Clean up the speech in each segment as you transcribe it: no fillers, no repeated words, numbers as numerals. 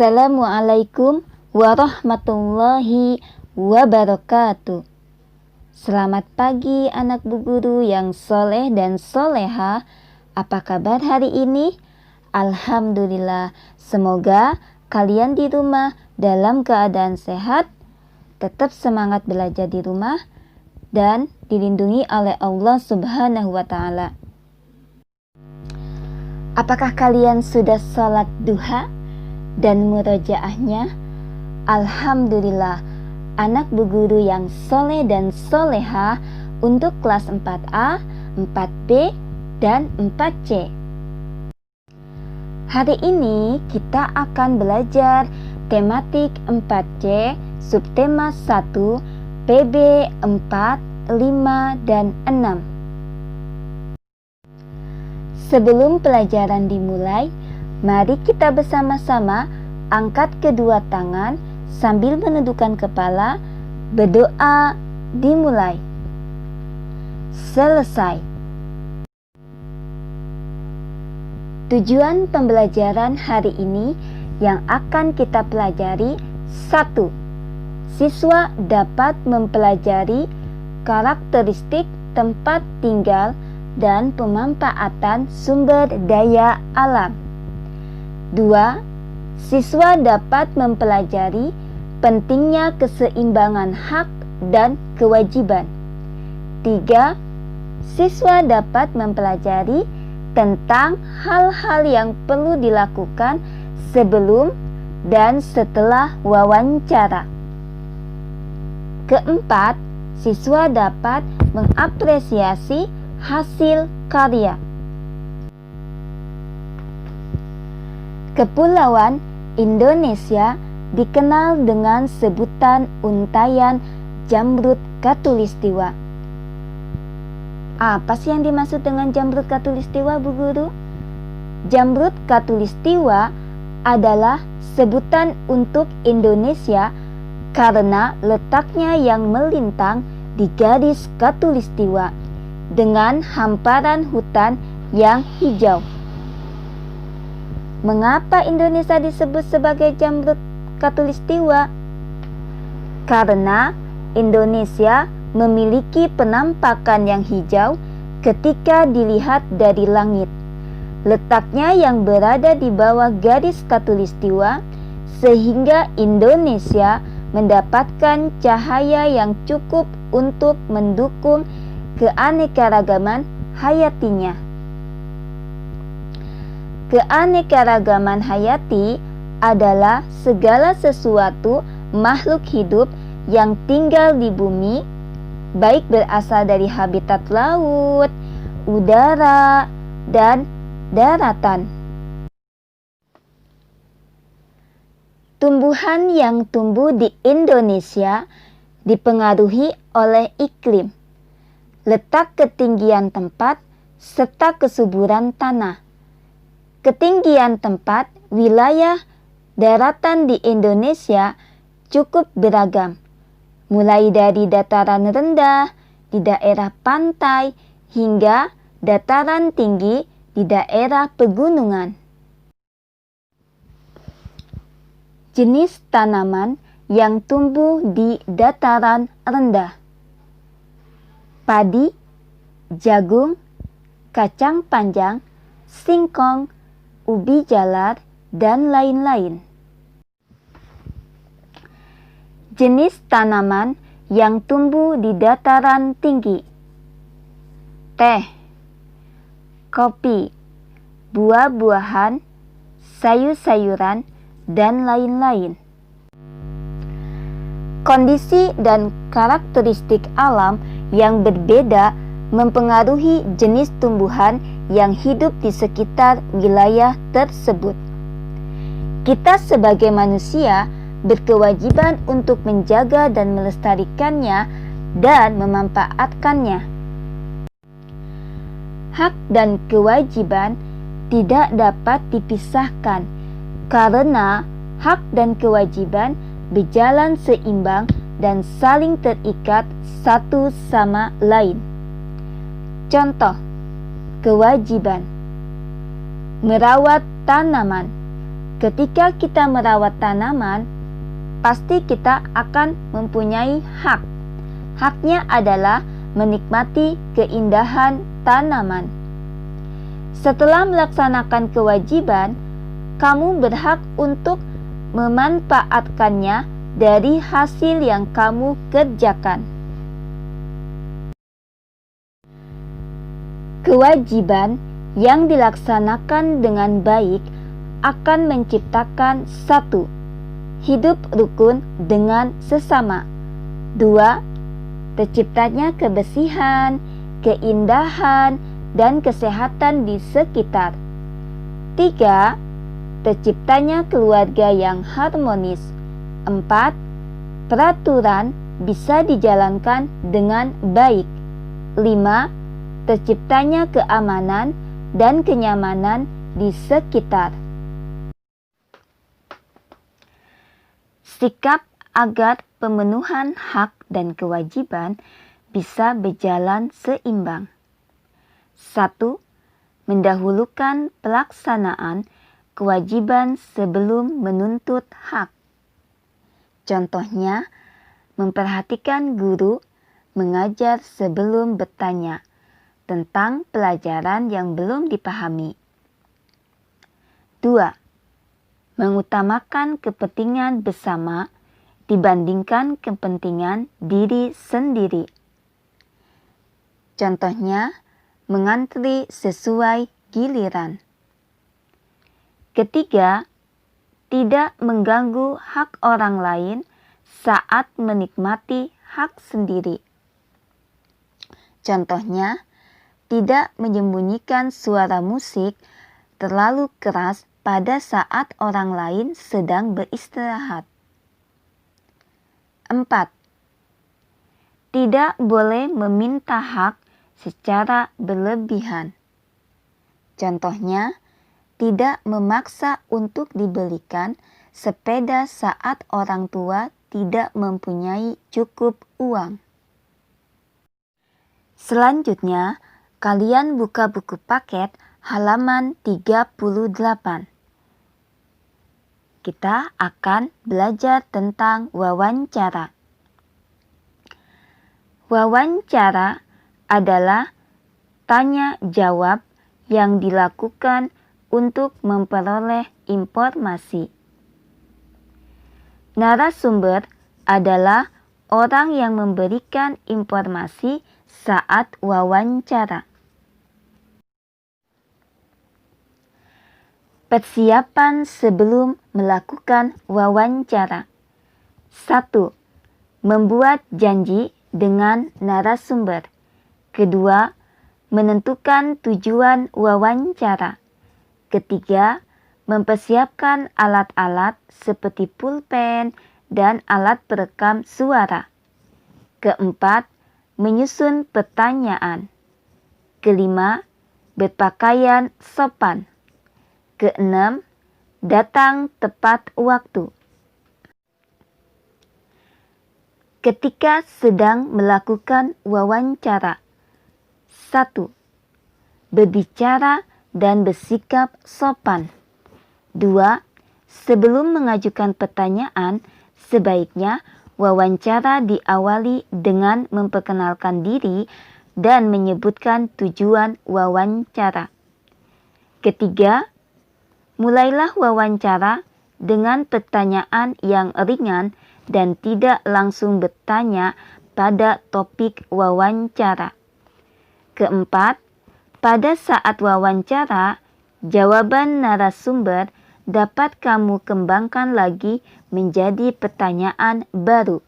Assalamualaikum warahmatullahi wabarakatuh. Selamat pagi anak Bu Guru yang soleh dan soleha. Apa kabar hari ini? Alhamdulillah. Semoga kalian di rumah dalam keadaan sehat, tetap semangat belajar di rumah, dan dilindungi oleh Allah Subhanahu wa Ta'ala. Apakah kalian sudah sholat duha dan murojaahnya? Alhamdulillah, anak Bu Guru yang soleh dan soleha untuk kelas 4A, 4B, dan 4C. Hari ini kita akan belajar tematik 4C, subtema 1, PB 4, 5, dan 6. Sebelum pelajaran dimulai, mari kita bersama-sama angkat kedua tangan sambil menundukkan kepala, berdoa, dimulai. Selesai. Tujuan pembelajaran hari ini yang akan kita pelajari: 1. Siswa dapat mempelajari karakteristik tempat tinggal dan pemanfaatan sumber daya alam. 2. Siswa dapat mempelajari pentingnya keseimbangan hak dan kewajiban. 3. Siswa dapat mempelajari tentang hal-hal yang perlu dilakukan sebelum dan setelah wawancara. 4. Siswa dapat mengapresiasi hasil karya. Kepulauan Indonesia dikenal dengan sebutan untayan Jamrut Khatulistiwa. Apa sih yang dimaksud dengan Jamrut Khatulistiwa, Bu Guru? Jamrut Khatulistiwa adalah sebutan untuk Indonesia karena letaknya yang melintang di garis khatulistiwa dengan hamparan hutan yang hijau. Mengapa Indonesia disebut sebagai Jamrut Khatulistiwa? Karena Indonesia memiliki penampakan yang hijau ketika dilihat dari langit. Letaknya yang berada di bawah garis khatulistiwa sehingga Indonesia mendapatkan cahaya yang cukup untuk mendukung keanekaragaman hayatinya. Keanekaragaman hayati adalah segala sesuatu makhluk hidup yang tinggal di bumi, baik berasal dari habitat laut, udara, dan daratan. Tumbuhan yang tumbuh di Indonesia dipengaruhi oleh iklim, letak ketinggian tempat, serta kesuburan tanah. Ketinggian tempat wilayah daratan di Indonesia cukup beragam, mulai dari dataran rendah di daerah pantai hingga dataran tinggi di daerah pegunungan. Jenis tanaman yang tumbuh di dataran rendah: padi, jagung, kacang panjang, singkong, ubi jalar, dan lain-lain. Jenis tanaman yang tumbuh di dataran tinggi: teh, kopi, buah-buahan, sayur-sayuran, dan lain-lain. Kondisi dan karakteristik alam yang berbeda mempengaruhi jenis tumbuhan yang hidup di sekitar wilayah tersebut. Kita sebagai manusia berkewajiban untuk menjaga dan melestarikannya dan memanfaatkannya. Hak dan kewajiban tidak dapat dipisahkan karena hak dan kewajiban berjalan seimbang dan saling terikat satu sama lain. Contoh, kewajiban: merawat tanaman, Ketika kita merawat tanaman, pasti kita akan mempunyai hak. Haknya adalah menikmati keindahan tanaman. Setelah melaksanakan kewajiban, kamu berhak untuk memanfaatkannya dari hasil yang kamu kerjakan. Kewajiban yang dilaksanakan dengan baik akan menciptakan 1. Hidup rukun dengan sesama. 2. Terciptanya kebersihan, keindahan, dan kesehatan di sekitar. 3. Terciptanya keluarga yang harmonis. 4. Peraturan bisa dijalankan dengan baik. 5. Terciptanya keamanan dan kenyamanan di sekitar. Sikap agar pemenuhan hak dan kewajiban bisa berjalan seimbang. 1. Mendahulukan pelaksanaan kewajiban sebelum menuntut hak. Contohnya, memperhatikan guru mengajar sebelum bertanya tentang pelajaran yang belum dipahami. 2. Mengutamakan kepentingan bersama dibandingkan kepentingan diri sendiri. Contohnya, mengantri sesuai giliran. Ketiga, tidak mengganggu hak orang lain saat menikmati hak sendiri. Contohnya, tidak menyembunyikan suara musik terlalu keras pada saat orang lain sedang beristirahat. 4. Tidak boleh meminta hak secara berlebihan. Contohnya, tidak memaksa untuk dibelikan sepeda saat orang tua tidak mempunyai cukup uang. Selanjutnya, kalian buka buku paket halaman 38. Kita akan belajar tentang wawancara. Wawancara adalah tanya jawab yang dilakukan untuk memperoleh informasi. Narasumber adalah orang yang memberikan informasi saat wawancara. Persiapan sebelum melakukan wawancara. 1. Membuat janji dengan narasumber. Kedua, menentukan tujuan wawancara. Ketiga, mempersiapkan alat-alat seperti pulpen dan alat perekam suara. Keempat, menyusun pertanyaan. Kelima, berpakaian sopan. Keenam, datang tepat waktu. Ketika sedang melakukan wawancara. 1. Berbicara dan bersikap sopan. 2. Sebelum mengajukan pertanyaan, sebaiknya wawancara diawali dengan memperkenalkan diri dan menyebutkan tujuan wawancara. Ketiga, mulailah wawancara dengan pertanyaan yang ringan dan tidak langsung bertanya pada topik wawancara. Keempat, pada saat wawancara, jawaban narasumber dapat kamu kembangkan lagi menjadi pertanyaan baru.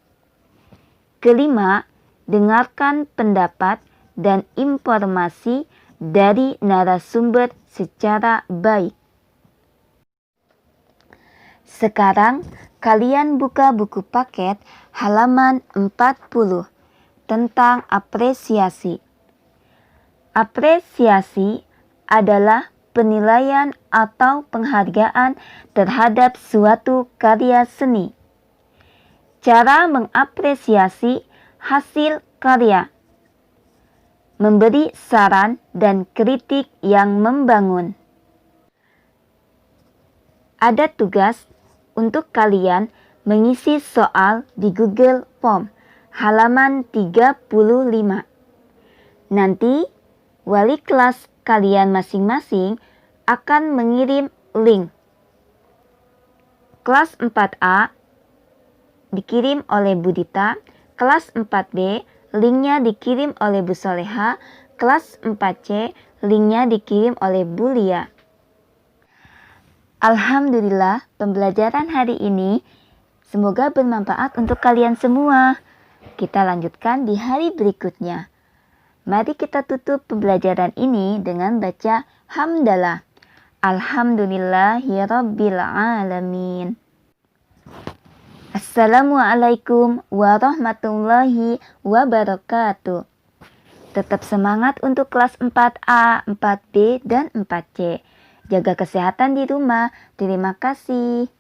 Kelima, dengarkan pendapat dan informasi dari narasumber secara baik. Sekarang kalian buka buku paket halaman 40 tentang apresiasi. Apresiasi adalah penilaian atau penghargaan terhadap suatu karya seni. Cara mengapresiasi hasil karya. Memberi saran dan kritik yang membangun. Ada tugas untuk kalian mengisi soal di Google Form halaman 35. Nanti wali kelas kalian masing-masing akan mengirim link. Kelas 4A dikirim oleh Budita, kelas 4B linknya dikirim oleh Bu Soleha, kelas 4C linknya dikirim oleh Bu Lia. Alhamdulillah, pembelajaran hari ini semoga bermanfaat untuk kalian semua. Kita lanjutkan di hari berikutnya. Mari kita tutup pembelajaran ini dengan baca hamdalah. Alhamdulillahirabbil alamin. Assalamualaikum warahmatullahi wabarakatuh. Tetap semangat untuk kelas 4A, 4B, dan 4C. Jaga kesehatan di rumah. Terima kasih.